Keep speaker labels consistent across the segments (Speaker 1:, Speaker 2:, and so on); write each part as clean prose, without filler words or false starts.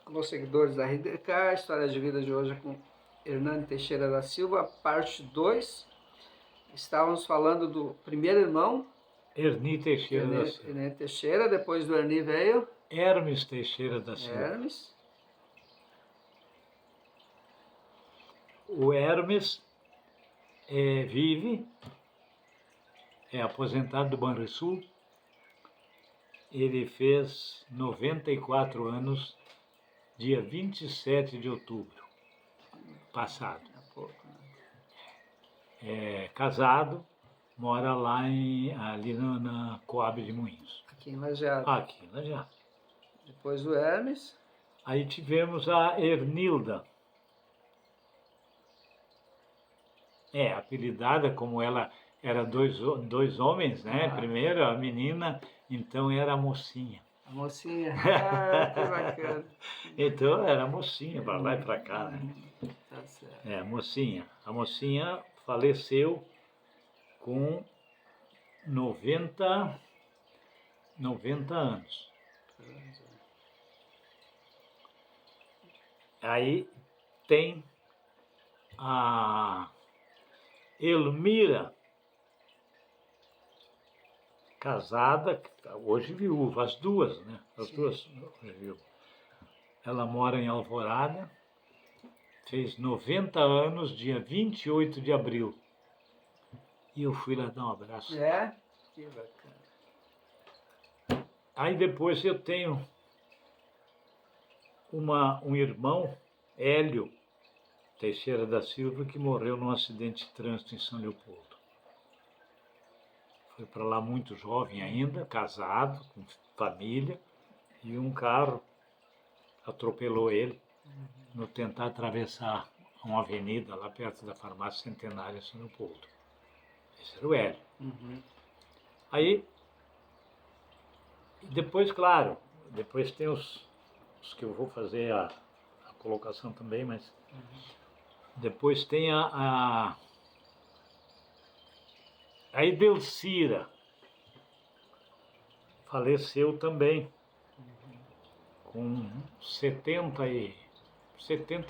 Speaker 1: Alô, seguidores da RDK, a história de vida de hoje é com Hernani Teixeira da Silva, parte 2. Estávamos falando do primeiro irmão,
Speaker 2: Erni Teixeira da Silva.
Speaker 1: Hernani Teixeira, depois do Erni veio
Speaker 2: Hermes Teixeira da Silva.
Speaker 1: Hermes.
Speaker 2: O Hermes vive, é aposentado do Banrisul. Ele fez 94 anos, dia 27 de outubro passado.
Speaker 1: Há pouco, né?
Speaker 2: É casado, mora lá ali na Coab de Moinhos.
Speaker 1: Aqui em Lajeado.
Speaker 2: Aqui, lá já.
Speaker 1: Depois do Hermes.
Speaker 2: Aí tivemos a Ernilda. Apelidada, como ela era dois homens, né? Primeiro a menina, então era a mocinha.
Speaker 1: A mocinha. Ah, que bacana.
Speaker 2: Então era a mocinha, para lá e para cá, né?
Speaker 1: Tá certo.
Speaker 2: A mocinha. A mocinha faleceu com 90 anos. Aí tem a Elmira, casada, hoje viúva, as duas, né? As
Speaker 1: Sim.
Speaker 2: duas viúvas. Ela mora em Alvorada, fez 90 anos, dia 28 de abril. E eu fui lá dar um abraço.
Speaker 1: É? Que bacana.
Speaker 2: Aí depois eu tenho um irmão, Hélio Teixeira da Silva, que morreu num acidente de trânsito em São Leopoldo. Foi para lá muito jovem ainda, casado, com família, e um carro atropelou ele no tentar atravessar uma avenida lá perto da farmácia Centenária em São Leopoldo. Esse era o Hélio. Aí, depois, claro, depois tem os que eu vou fazer a colocação também, mas depois tem a Edelcira, faleceu também, com 70 e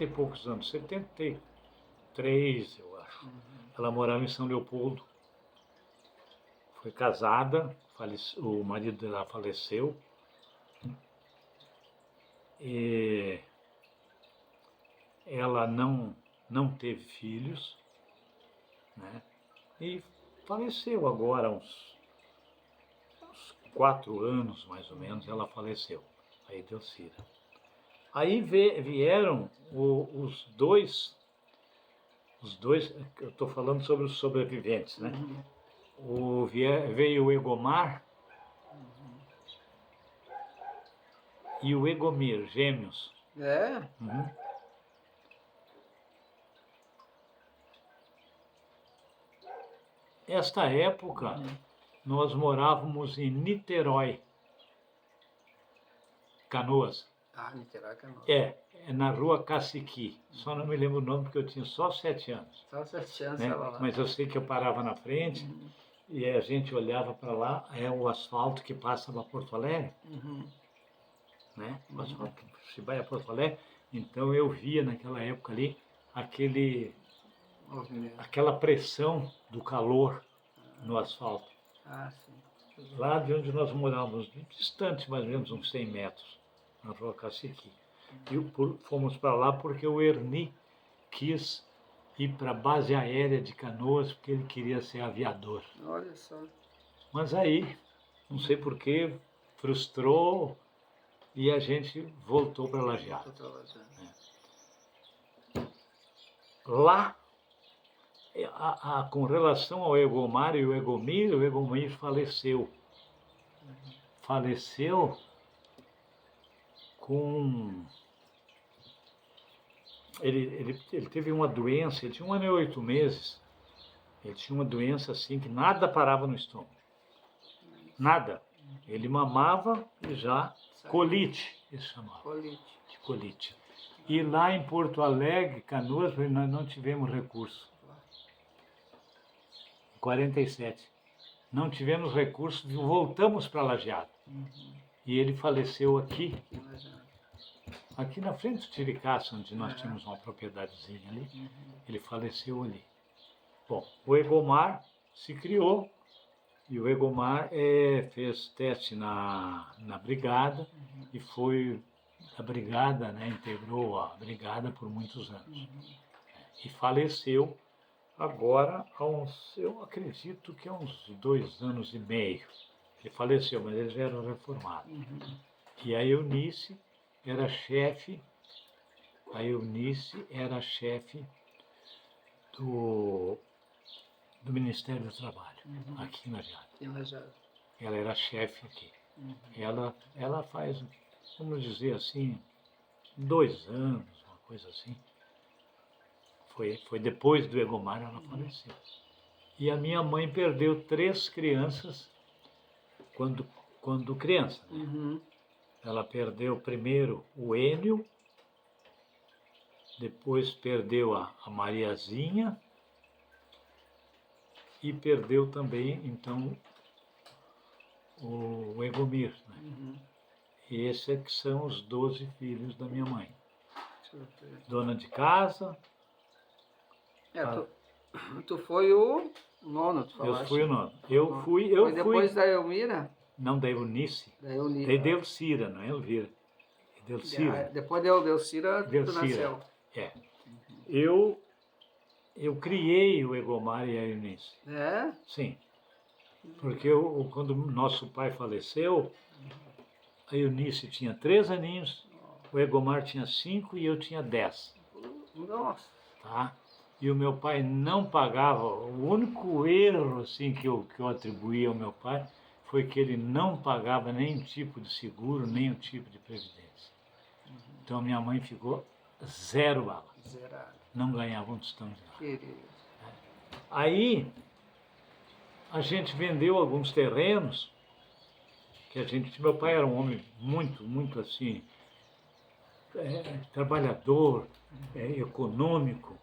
Speaker 2: poucos anos, 73, eu acho. Ela morava em São Leopoldo, foi casada, o marido dela faleceu, e ela não teve filhos, né? E faleceu agora, uns 4 anos mais ou menos, ela faleceu, a Edelcira. Aí vieram os dois, eu estou falando sobre os sobreviventes, né? Veio o Egomar e o Egomir, gêmeos.
Speaker 1: É?
Speaker 2: Esta época, nós morávamos em Niterói, Canoas.
Speaker 1: Ah, Niterói, Canoas.
Speaker 2: É na rua Caciqui. Só não me lembro o nome porque eu tinha só 7 anos.
Speaker 1: Só 7 anos
Speaker 2: Né?
Speaker 1: estava lá.
Speaker 2: Mas eu sei que eu parava na frente e a gente olhava para lá, é o asfalto que passa para Porto Alegre. Né? O asfalto que se vai a Porto Alegre. Então eu via naquela época ali aquela pressão do calor no asfalto.
Speaker 1: Ah, sim.
Speaker 2: Lá de onde nós morávamos, distante mais ou menos uns 100 metros, na rua Caciqui. E fomos para lá porque o Erni quis ir para a base aérea de Canoas, porque ele queria ser aviador.
Speaker 1: Olha só.
Speaker 2: Mas aí, não sei porquê, frustrou e a gente voltou para Lajeado. Lá, com relação ao Egomar e o Egomir faleceu. Faleceu com... Ele teve uma doença, ele tinha 1 ano e 8 meses. Ele tinha uma doença assim que nada parava no estômago. Nada. Ele mamava e já... Colite, eles chamavam. Colite. E lá em Porto Alegre, Canoas, nós não tivemos recurso. Em 47. Não tivemos recurso, voltamos para Lajeado. E ele faleceu aqui aqui na frente do Tiricaça, onde nós
Speaker 1: É.
Speaker 2: tínhamos uma propriedadezinha ali.
Speaker 1: Uhum.
Speaker 2: Ele faleceu ali. Bom, o Egomar se criou e o Egomar fez teste na brigada e foi a brigada, né, integrou a brigada por muitos anos. E faleceu agora há uns, eu acredito que há uns 2 anos e meio. Ele faleceu, mas ele já era reformado.
Speaker 1: Uhum.
Speaker 2: E a Eunice era chefe, do Ministério do Trabalho, aqui na Jade.
Speaker 1: Em Lajado.
Speaker 2: Ela era chefe aqui.
Speaker 1: Uhum.
Speaker 2: Ela faz, vamos dizer assim, 2 anos, uma coisa assim. Foi depois do Egomar ela faleceu. E a minha mãe perdeu 3 crianças quando criança. Né?
Speaker 1: Uhum.
Speaker 2: Ela perdeu primeiro o Enio, depois perdeu a Mariazinha e perdeu também, então, o Egomir. Né?
Speaker 1: Uhum.
Speaker 2: E esses é que são os 12 filhos da minha mãe.
Speaker 1: Deixa eu ver.
Speaker 2: Dona de casa,
Speaker 1: Tu foi o nono, tu falaste.
Speaker 2: eu fui o nono.
Speaker 1: Foi depois da Elmira?
Speaker 2: Não, da Eunice.
Speaker 1: Da Eunira.
Speaker 2: Da Edelcira, não é Elvira. Edelcira.
Speaker 1: Depois da Edelcira, tu
Speaker 2: Edelcira.
Speaker 1: nasceu.
Speaker 2: É. Eu criei o Egomar e a Eunice.
Speaker 1: É?
Speaker 2: Sim. Porque quando nosso pai faleceu, a Eunice tinha 3 aninhos, o Egomar tinha 5 e eu tinha 10.
Speaker 1: Nossa.
Speaker 2: Tá? E o meu pai não pagava. O único erro assim, que eu atribuí ao meu pai foi que ele não pagava nenhum tipo de seguro, nenhum tipo de previdência. Então minha mãe ficou 0 bala.
Speaker 1: Zerado.
Speaker 2: Não ganhava um tostão de nada.
Speaker 1: Querido.
Speaker 2: Aí a gente vendeu alguns terrenos, meu pai era um homem muito assim, trabalhador, econômico,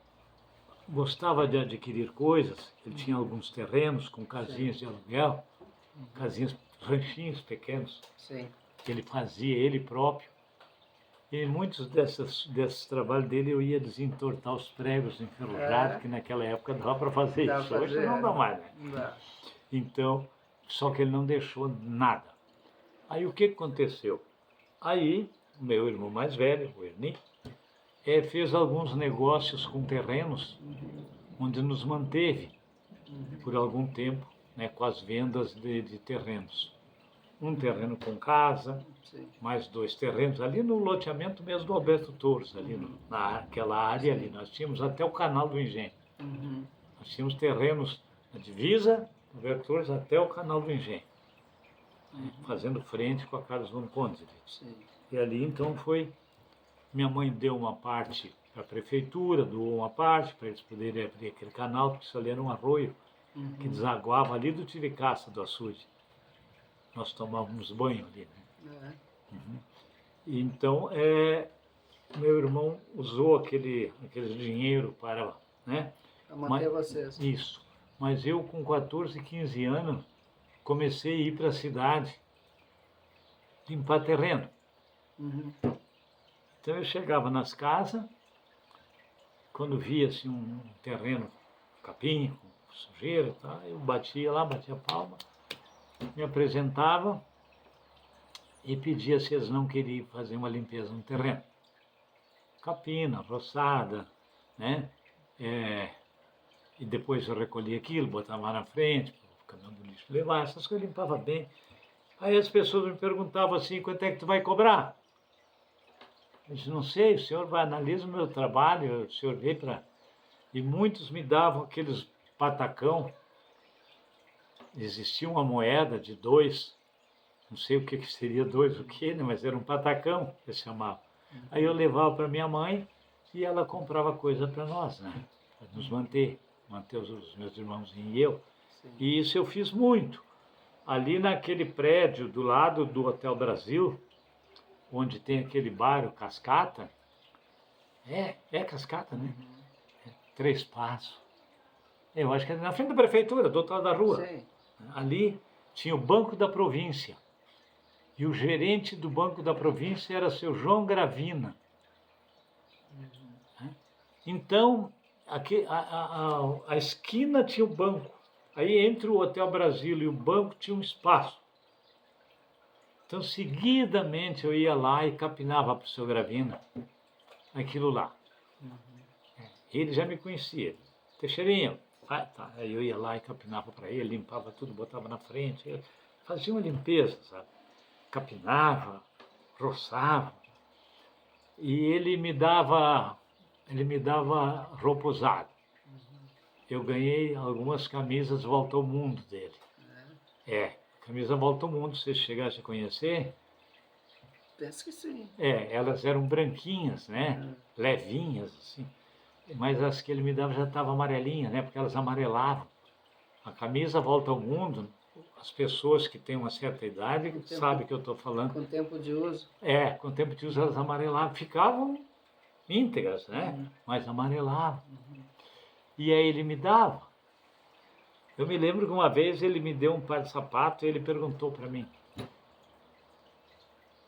Speaker 2: gostava de adquirir coisas. Ele tinha alguns terrenos com casinhas de aluguel, casinhas, ranchinhos pequenos,
Speaker 1: Sim.
Speaker 2: que ele fazia ele próprio. E muitos desses trabalhos dele eu ia desentortar os pregos enferrujados, que naquela época dava para fazer
Speaker 1: Dá
Speaker 2: isso.
Speaker 1: pra
Speaker 2: Hoje
Speaker 1: fazer,
Speaker 2: não dá mais, né?
Speaker 1: Não dá.
Speaker 2: Então, só que ele não deixou nada. Aí o que aconteceu? Aí, o meu irmão mais velho, o Ernie, fez alguns negócios com terrenos, onde nos manteve por algum tempo, né, com as vendas de terrenos. Um terreno com casa,
Speaker 1: Sim.
Speaker 2: mais 2 terrenos, ali no loteamento mesmo do Alberto Torres, ali naquela área ali. Nós tínhamos até o canal do Engenho.
Speaker 1: Uhum.
Speaker 2: Nós tínhamos terrenos na divisa, do Alberto Torres, até o canal do Engenho, fazendo frente com a Carlos Von Pontes.
Speaker 1: Sim.
Speaker 2: E ali então minha mãe deu uma parte para a prefeitura, doou uma parte para eles poderem abrir aquele canal, porque isso ali era um arroio que desaguava ali do Tiricaça, do açude. Nós tomávamos banho ali, né? E então, meu irmão usou aquele dinheiro para, né?
Speaker 1: Pra manter vocês.
Speaker 2: Isso. Mas eu, com 14, 15 anos, comecei a ir para a cidade limpar terreno.
Speaker 1: Uhum.
Speaker 2: Então eu chegava nas casas, quando via assim, um terreno capim, com sujeira e tal, eu batia palma, me apresentava e pedia se eles não queriam fazer uma limpeza no terreno. Capina, roçada, né? E depois eu recolhia aquilo, botava na frente, para o caminhão do lixo levar, essas coisas eu limpava bem. Aí as pessoas me perguntavam assim, quanto é que tu vai cobrar? Eu disse, não sei, o senhor vai analisar o meu trabalho, o senhor vê para... E muitos me davam aqueles patacão. Existia uma moeda de 2, não sei o que seria 2 o quê, né? Mas era um patacão, que se chamava. Aí eu levava para minha mãe e ela comprava coisa para nós, né? Para nos manter os meus irmãos e eu.
Speaker 1: Sim.
Speaker 2: E isso eu fiz muito. Ali naquele prédio do lado do Hotel Brasil, onde tem aquele bar, o Cascata, é Cascata, né? 3 Passos. Eu acho que é na frente da prefeitura, do outro lado da rua.
Speaker 1: Sim.
Speaker 2: Ali tinha o Banco da Província. E o gerente do Banco da Província era seu João Gravina. Então, aqui, a esquina tinha o banco. Aí entre o Hotel Brasil e o banco tinha um espaço. Então, seguidamente eu ia lá e capinava para o seu Gravina aquilo lá. Ele já me conhecia. Teixeirinho, vai, tá. Aí eu ia lá e capinava para ele, limpava tudo, botava na frente. Eu fazia uma limpeza, sabe? Capinava, roçava. E ele me dava roupa usada. Eu ganhei algumas camisas Volta ao Mundo dele. Camisa Volta ao Mundo, se você chegasse a conhecer.
Speaker 1: Penso que sim.
Speaker 2: Elas eram branquinhas, né? Levinhas, assim. Mas as que ele me dava já estavam amarelinhas, né? Porque elas amarelavam. A camisa Volta ao Mundo, as pessoas que têm uma certa idade sabem que eu estou falando.
Speaker 1: Com tempo de uso.
Speaker 2: Com o tempo de uso elas amarelavam. Ficavam íntegras, né? Mas amarelavam. E aí ele me dava. Eu me lembro que uma vez ele me deu um par de sapato e ele perguntou para mim: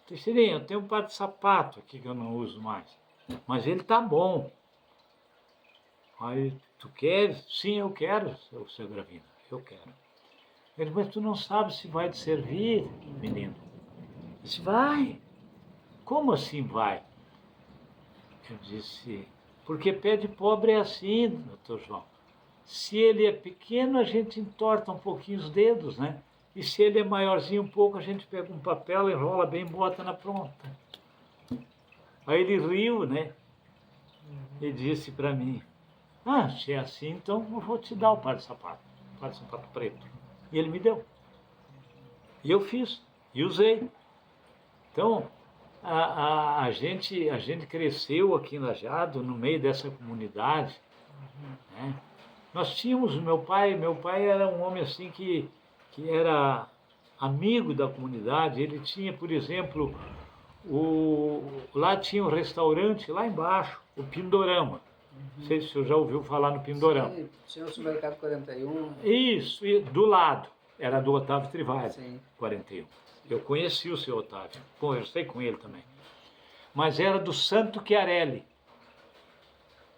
Speaker 2: Teixeirinho, eu tenho um par de sapato aqui que eu não uso mais, mas ele tá bom. Aí, tu queres? Sim, eu quero, seu Gravina, eu quero. Ele, mas tu não sabe se vai te servir, menino. Eu disse, vai. Como assim vai? Eu disse, porque pé de pobre é assim, doutor João. Se ele é pequeno, a gente entorta um pouquinho os dedos, né? E se ele é maiorzinho um pouco, a gente pega um papel, enrola bem e bota na ponta. Aí ele riu, né? E disse para mim, se é assim, então eu vou te dar o par de sapato preto. E ele me deu. E eu fiz, e usei. Então, a gente cresceu aqui em Lajeado, no meio dessa comunidade, né? Nós tínhamos, meu pai era um homem assim que era amigo da comunidade. Ele tinha, por exemplo, lá tinha um restaurante lá embaixo, o Pindorama. Não sei se o senhor já ouviu falar no Pindorama.
Speaker 1: Sim, tinha o Supermercado 41.
Speaker 2: Isso, e do lado, era do Otávio Trivale,
Speaker 1: Sim.
Speaker 2: 41. Eu conheci o seu Otávio, conversei com ele também. Mas era do Santo Chiarelli.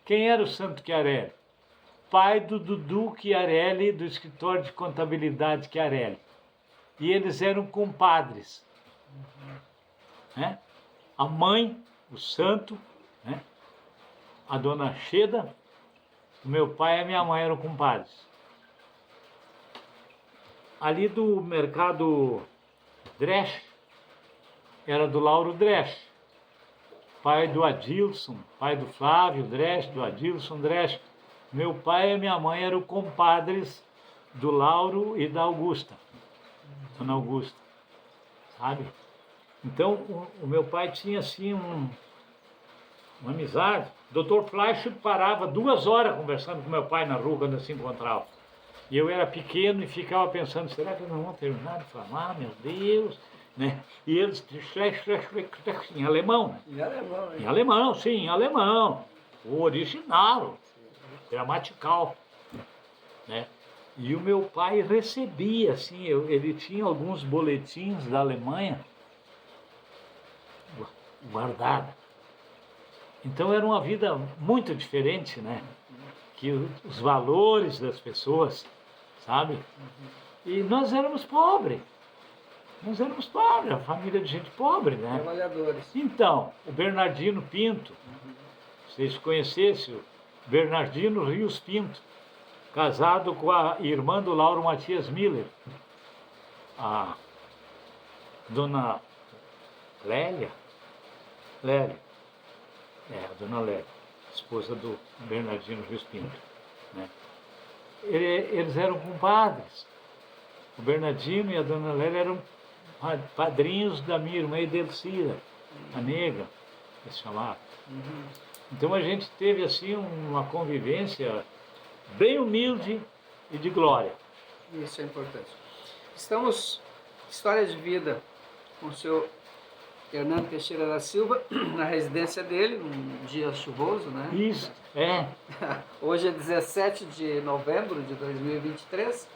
Speaker 2: Quem era o Santo Chiarelli? Pai do Dudu Chiarelli, do escritório de contabilidade Chiarelli. E eles eram compadres. Né? A mãe, o santo, né? A dona Cheda, o meu pai e a minha mãe eram compadres. Ali do mercado Dresch, era do Lauro Dresch, pai do Adilson, pai do Flávio Dresch, do Adilson Dresch. Meu pai e minha mãe eram compadres do Lauro e da Augusta, dona Augusta, sabe? Então, o meu pai tinha, assim, uma amizade. O Dr. Fleisch parava 2 horas conversando com meu pai na rua quando se encontrava. E eu era pequeno e ficava pensando, será que não vão terminar de falar? Meu Deus! Né? E eles, em alemão. Né?
Speaker 1: Em alemão, hein?
Speaker 2: Em alemão, sim, em alemão. O original, gramatical. Né? E o meu pai recebia, assim, ele tinha alguns boletins da Alemanha guardada. Então era uma vida muito diferente, né? Que os valores das pessoas, sabe? E nós éramos pobres. A família de gente pobre, né?
Speaker 1: Trabalhadores.
Speaker 2: Então, o Bernardino Pinto, se vocês conhecessem, o Bernardino Rios Pinto, casado com a irmã do Lauro Matias Miller, a dona Lélia, a dona Lélia, esposa do Bernardino Rios Pinto, né? Eles eram compadres. O Bernardino e a dona Lélia eram padrinhos da minha irmã Edelcira, a nega, que se chamava. Então a gente teve assim uma convivência bem humilde e de glória.
Speaker 1: Isso é importante. Estamos, história de vida com o senhor Hernando Teixeira da Silva, na residência dele, um dia chuvoso, né?
Speaker 2: Isso,
Speaker 1: Hoje é 17 de novembro de 2023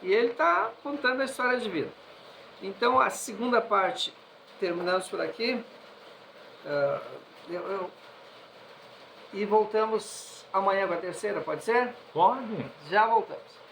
Speaker 1: e ele está contando a história de vida. Então, a segunda parte, terminamos por aqui. e voltamos amanhã com a terceira, pode ser?
Speaker 2: Pode.
Speaker 1: Já voltamos.